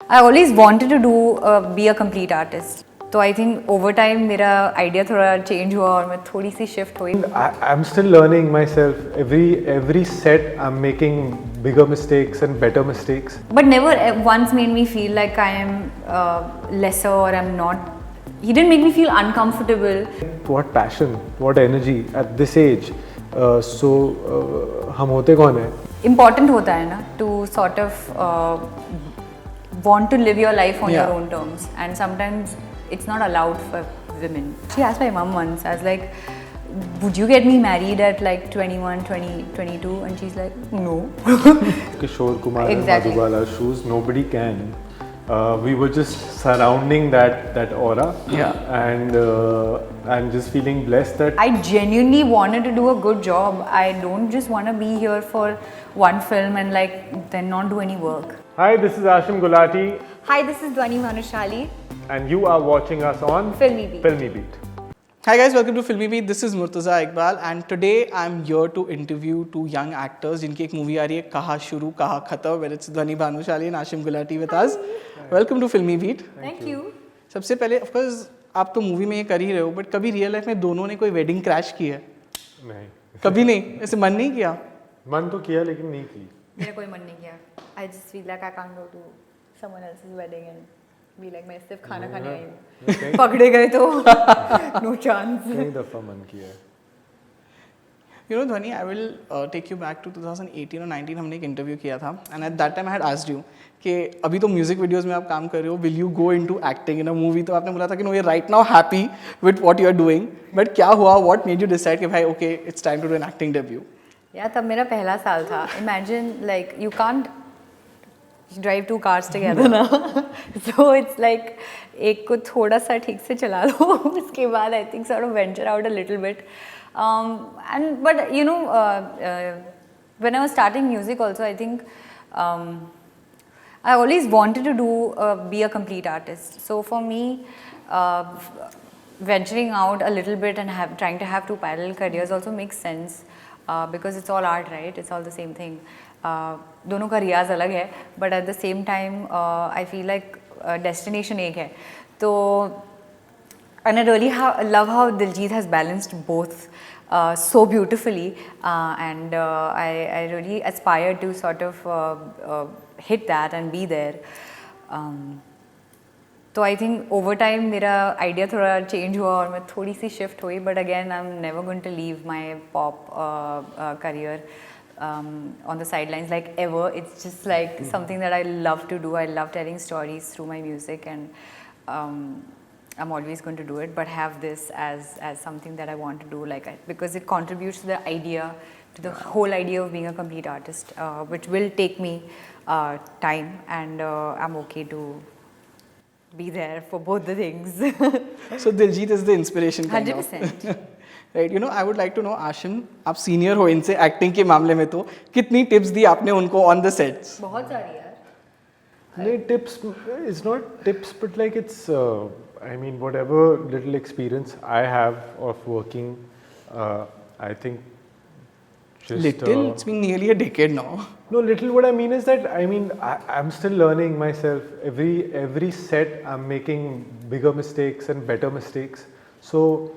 I always wanted to be a complete artist. तो I think over time मेरा idea थोड़ा change हुआ और मैं थोड़ी सी shift हुई. I'm still learning myself. Every set I'm making bigger mistakes and better mistakes. But never once made me feel like I am lesser or I'm not. He didn't make me feel uncomfortable. What passion, what energy at this age. हम होते कौन है? Important होता है ना to sort of want to live your life on your own terms, and sometimes it's not allowed for women. She asked my mom once, I was like, would you get me married at like 21, 20, 22? And she's like, no. Kishore Kumar Exactly. and Madhubala shoes, nobody can. We were just surrounding that aura, and just feeling blessed that I genuinely wanted to do a good job. I don't just want to be here for one film and like then not do any work. Hi, this is Aashim Gulati, Hi, this is Dhvani Bhanushali. and you are watching us on Filmibeat. Filmibeat. Hi guys, welcome to Filmibeat. This is Murtaza Iqbal and today I'm here to interview two young actors जिनकी एक movie आ रही है कहाँ शुरू कहाँ खत्म, where it's Dhvani Bhanushali and Aashim Gulati with us. Welcome to Filmibeat. Thank you. सबसे पहले of course आप तो मूवी में ये कर ही रहे हो, but कभी रियल लाइफ में दोनों ने कोई वेडिंग क्रैश की है? नहीं, कभी नहीं, ऐसे मन नहीं किया? मन तो किया लेकिन नहीं की. मेरा कोई मन नहीं किया. I just feel like I can't go to someone else's wedding and be like मैं सिर्फ खाना खाने आई हूँ. पकड़े गए तो no chance. कई दफा मन किया है. You know Dhvani, I will take you back to 2018 और 19 हमने एक इंटरव्यू किया था and at that time I had asked you कि अभी तो म्यूजिक वीडियोस में आप काम कर रहे हो, will you go into acting in a movie? तो आपने बोला था कि no, you're right now happy with what you are doing, but क्या हुआ? What made you decide कि भाई okay, it's time to do an acting debut? यार तब मेरा पहला साल था. Imagine like you can't drive two cars together ना. So it's like एक को थोड़ा सा ठीक से चला लो, उसके बाद I think sort of venture out a little bit. But you know, when I was starting music also, I think I always wanted to be a complete artist. So for me, venturing out a little bit and trying to have two parallel careers also makes sense because it's all art, right? It's all the same thing. दोनों का रियाज अलग है, but at the same time, I feel like destination एक है. तो and I really love how Diljit has balanced both so beautifully, and I really aspire to sort of hit that and be there. So I think over time मेरा idea थोड़ा change हुआ और मैं थोड़ी सी shift हुई, but again I'm never going to leave my pop career on the sidelines like ever. It's just like something that I love to do. I love telling stories through my music, and I'm always going to do it, but have this as something that I want to do, like because it contributes to the idea, to the whole idea of being a complete artist, which will take me time, and I'm okay to be there for both the things. So Diljit is the inspiration kind 100%. of. Right, you know, I would like to know, Aashim, आप senior हो इनसे acting के मामले में, तो कितनी tips दी आपने उनको on the sets? बहुत सारी यार. No, tips, it's not tips, but like it's, I mean, whatever little experience I have of working, I think just... Little? It's been nearly a decade now. No, little, what I mean is that, I mean, I'm still learning myself. Every set I'm making bigger mistakes and better mistakes. So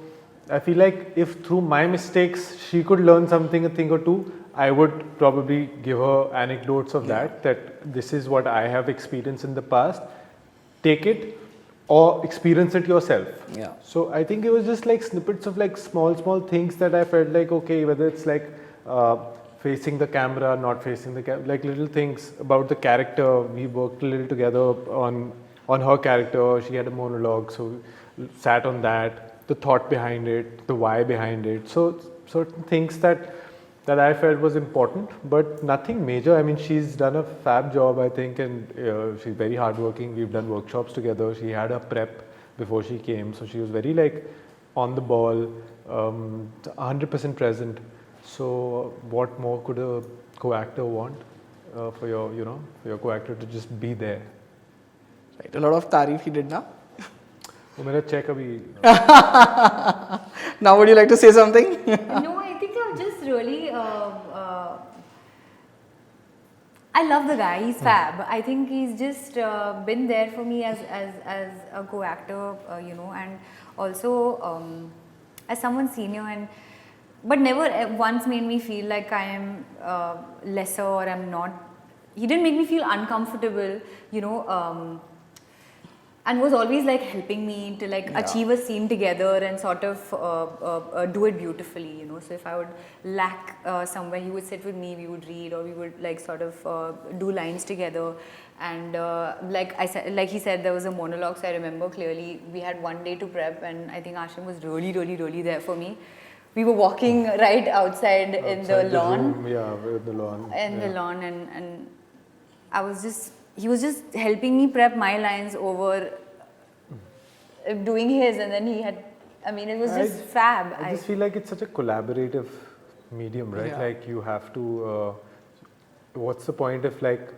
I feel like if through my mistakes she could learn something, a thing or two, I would probably give her anecdotes of that this is what I have experienced in the past. Take it or experience it yourself. Yeah. So I think it was just like snippets of like small things that I felt like, okay, whether it's like facing the camera, not facing the camera, like little things about the character. We worked a little together on her character. She had a monologue, so we sat on that, the thought behind it, the why behind it. So certain things that I felt was important, but nothing major. I mean, she's done a fab job, I think, and she's very hardworking. We've done workshops together. She had her prep before she came, so she was very like on the ball, 100% present. So what more could a co-actor want for your co-actor to just be there? Right, a lot of तारीफ he did ना? वो मेरा check अभी. Now would you like to say something? No, I think I'm just really I love the guy. He's fab. I think he's just been there for me as a co-actor, you know, and also as someone senior, and but never once made me feel like I am lesser or I'm not. He didn't make me feel uncomfortable, you know. And was always like helping me to like achieve a scene together and sort of do it beautifully, you know. So if I would lack somewhere, he would sit with me, we would read, or we would like sort of do lines together. And like I said, like he said, there was a monologue, so I remember clearly we had one day to prep, and I think Aashim was really there for me. We were walking right outside in the lawn. The lawn. In the lawn, and I was just. He was just helping me prep my lines over doing his, and then he had, I mean, it was just fab. I just feel like it's such a collaborative medium, right? Like you have to, what's the point if like,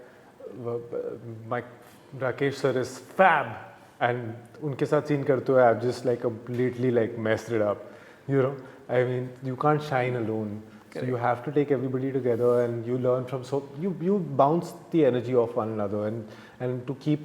my Rakesh sir is fab and unke saath scene karte ho, I've just like completely like messed it up, you know? I mean, you can't shine alone. So you have to take everybody together, and you learn from, so you bounce the energy off one another, and to keep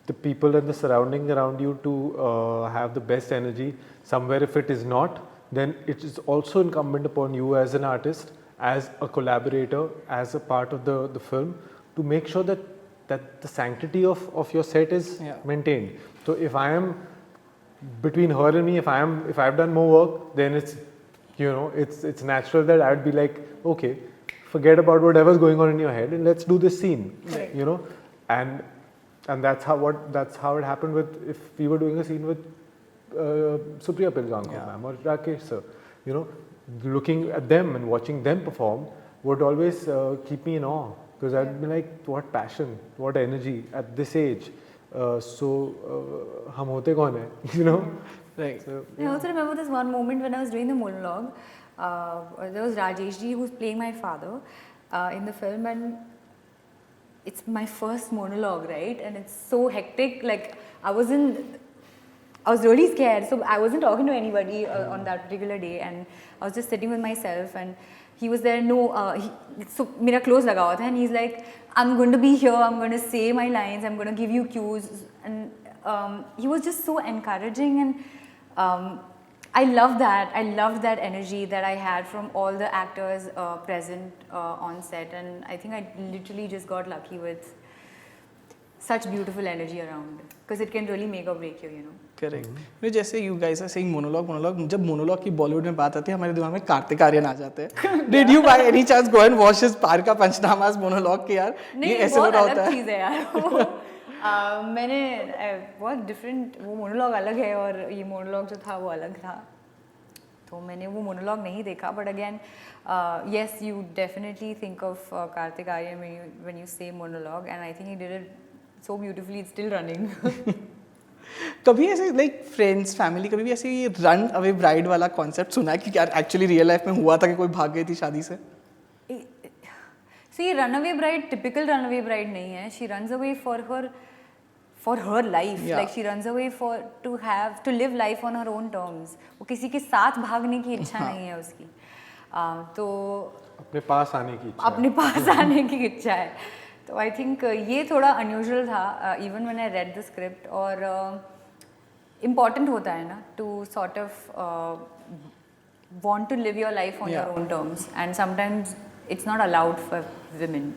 the people and the surrounding around you to have the best energy. Somewhere if it is not, then it is also incumbent upon you as an artist, as a collaborator, as a part of the film, to make sure that the sanctity of your set is maintained. So if I am between her and me, if I've done more work, then it's, you know, it's natural that I'd be like, okay, forget about whatever's going on in your head and let's do this scene, you know, and that's how it happened with, if we were doing a scene with Supriya Pilgaonkar ma'am or Rakesh sir, you know, looking at them and watching them perform would always keep me in awe, because I'd be like, what passion, what energy at this age. Hum hote kaun hai, you know. Right. So, I also remember this one moment when I was doing the monologue. There was Rajesh ji who's playing my father in the film, and it's my first monologue, right? And it's so hectic. Like I was really scared, so I wasn't talking to anybody on that particular day, and I was just sitting with myself. And he was there. So mera close laga hua tha, and he's like, "I'm going to be here. I'm going to say my lines. I'm going to give you cues." And he was just so encouraging, and I loved that. I loved that energy that I had from all the actors present on set, and I think I literally just got lucky with such beautiful energy around, because it can really make or break you, you know. Correct. You know, जैसे you guys are saying monologue, जब monologue की बॉलीवुड में बात आती है, हमारे दिमाग में कार्तिक आर्यन आ जाते हैं. Did you by any chance go and watch his पार का पंचनामा's monologue कि यार ये ऐसे हो रहा होता है? नहीं, बहुत अलग चीज़ है यार. मैंने बहुत डिफरेंट, वो मोनोलॉग अलग है और ये मोनोलॉग जो था वो अलग था, तो मैंने वो मोनोलॉग नहीं देखा. But again yes, you definitely think of Kartik Aaryan when you say monologue, and I think he did it so beautifully. It's still running. कभी ऐसे लाइक फ्रेंड्स फैमिली कभी भी ऐसे ये रन अवे ब्राइड वाला कॉन्सेप्ट सुना है कि यार एक्चुअली रियल लाइफ में हुआ था कि कोई भाग गई थी शादी से? So ये runaway bride, typical runaway bride नहीं है. She runs away for her life. Yeah. Like she runs away to live life on her own terms. वो किसी के साथ भागने की इच्छा नहीं है उसकी. तो अपने पास आने की इच्छा है. तो I think ये थोड़ा unusual था, even when I read the script. और important होता है ना to sort of want to live your life on your own terms, and sometimes it's not allowed for women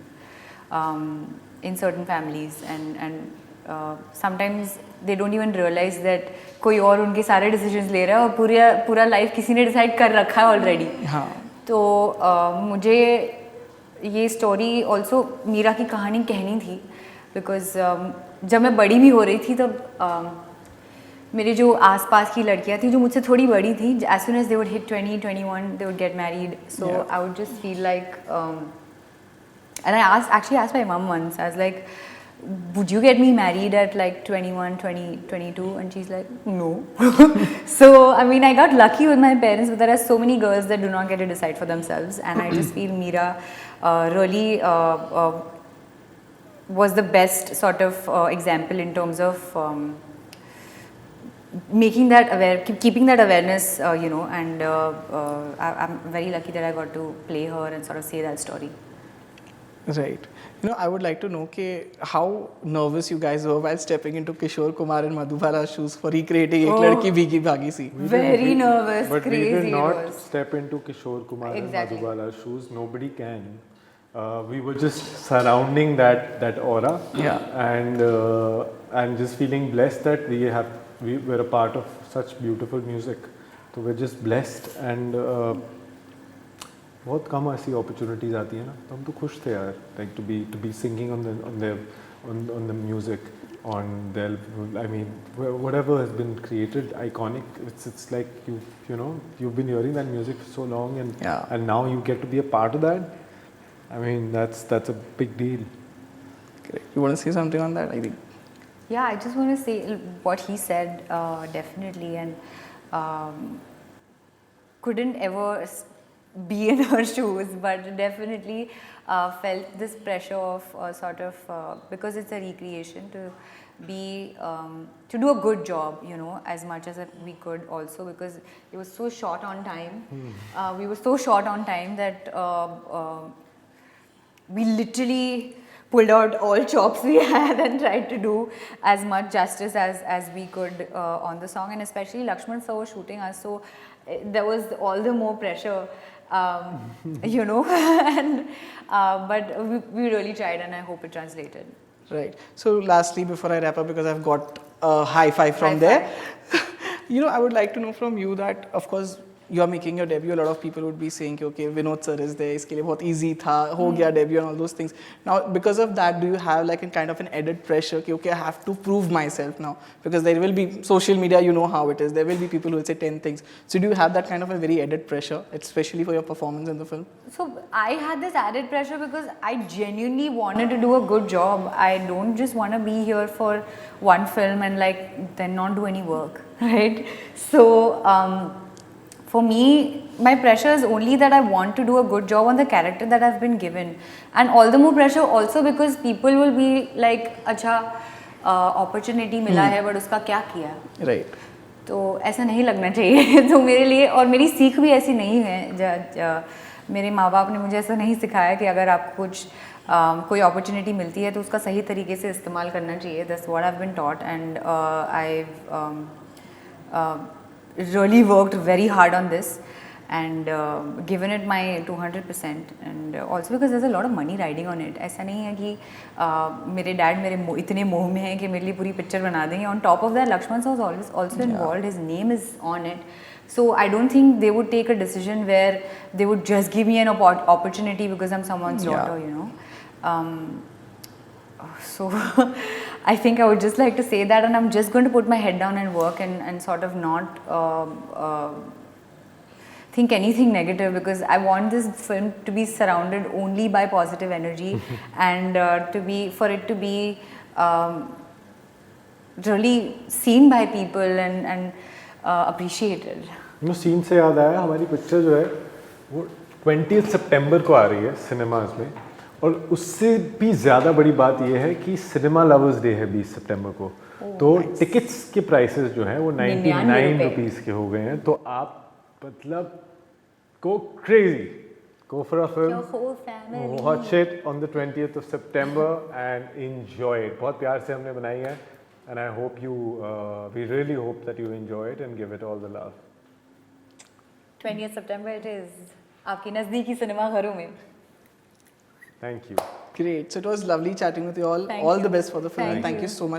in certain families, and sometimes they don't even realize that कोई और उनके सारे decisions ले रहा है और पूरा life किसी ने decide कर रखा है already. तो मुझे ये story also मीरा की कहानी कहनी थी, because जब मैं बड़ी भी हो रही थी तब मेरे जो आसपास की लड़कियाँ थी जो मुझसे थोड़ी बड़ी थी, as soon as they would hit 20, 21, they would get married. So I would just feel like, and I actually asked my mom once, I was like, would you get me married at like 21, 20, 22? And she's like, no. So, I mean, I got lucky with my parents, but there are so many girls that do not get to decide for themselves. And I just feel Meera really was the best sort of example in terms of keeping that awareness, you know, and I'm very lucky that I got to play her and sort of say that story. Right. You know, I would like to know how nervous you guys were while stepping into Kishore Kumar and Madhubala's shoes for recreating Ek Ladki Bhigi Bhagi Si. Very nervous, But crazy. we did it not was. step into Kishore Kumar Exactly. and Madhubala's shoes. Nobody can. We were just surrounding that aura. Yeah. And I'm just feeling blessed that we were a part of such beautiful music. So we're just blessed and बहुत कम ऐसी opportunities आती है ना, तो हम तो खुश थे यार, like to be singing on the music, on their, I mean whatever has been created iconic. It's like you know you've been hearing that music for so long and now you get to be a part of that. I mean that's a big deal. Correct. You want to say something on that? I think. Yeah, I just want to say what he said definitely, and couldn't ever be in her shoes, but definitely felt this pressure of sort of because it's a recreation to be to do a good job, you know, as much as we could also, because it was so short on time. We were so short on time that we literally pulled out all chops we had and tried to do as much justice as we could on the song, and especially Lakshman sir was shooting us, so there was all the more pressure, you know, and but we really tried, and I hope it translated. Right. So lastly, before I wrap up, because I've got a high five from High there, you know, I would like to know from you that, of course, you are making your debut. A lot of people would be saying, okay, Vinod sir is there, iske liye bahut easy tha, ho gaya debut and all those things. Now, because of that, do you have like a kind of an added pressure, okay, okay, I have to prove myself now? Because there will be social media, you know how it is. There will be people who will say 10 things. So do you have that kind of a very added pressure, especially for your performance in the film? So I had this added pressure because I genuinely wanted to do a good job. I don't just want to be here for one film and like then not do any work, right? So for me, my pressure is only that I want to do a good job on the character that I've been given, and all the more pressure also because people will be like, अच्छा opportunity मिला है but उसका क्या किया? Right. तो ऐसा नहीं लगना चाहिए तो मेरे लिए, और मेरी सीख भी ऐसी नहीं है, मेरे माँ बाप ने मुझे ऐसा नहीं सिखाया कि अगर आप कुछ कोई अपॉर्चुनिटी मिलती है तो उसका सही तरीके से इस्तेमाल करना चाहिए. That's what I've been taught, and I've really worked very hard on this and given it my 200%, and also because there's a lot of money riding on it. ऐसा नहीं है कि मेरे डैड मेरे इतने मोह में हैं कि मेरे लिए पूरी पिक्चर बना देंगे. On top of that, Lakshman sir was also involved. His name is on it. So I don't think they would take a decision where they would just give me an opportunity because I'm someone's daughter, you know. So I think I would just like to say that, and I'm just going to put my head down and work and sort of not think anything negative, because I want this film to be surrounded only by positive energy and for it to be really seen by people and appreciated. नो scene से याद आया, हमारी picture जो है वो 20 सितंबर को आ रही है सिनेमाज में, और उससे भी ज़्यादा बड़ी बात यह है कि सिनेमा लवर्स डे है 20 सितंबर को. तो टिकट्स के प्राइसेस जो हैं वो 99 रुपीज़ के हो गए हैं. तो आप मतलब go crazy, go for a film, Your whole family. watch it on the 20th of September and enjoy it. बहुत प्यार से हमने बनाई है, and I hope we really hope that you enjoy it and give it all the love. 20th September it is. आपकी नज़दीकी cinema घरों में. Thank you. Great. So it was lovely chatting with you all. Thank All you. the best for the film. Thank Thank you you. so much.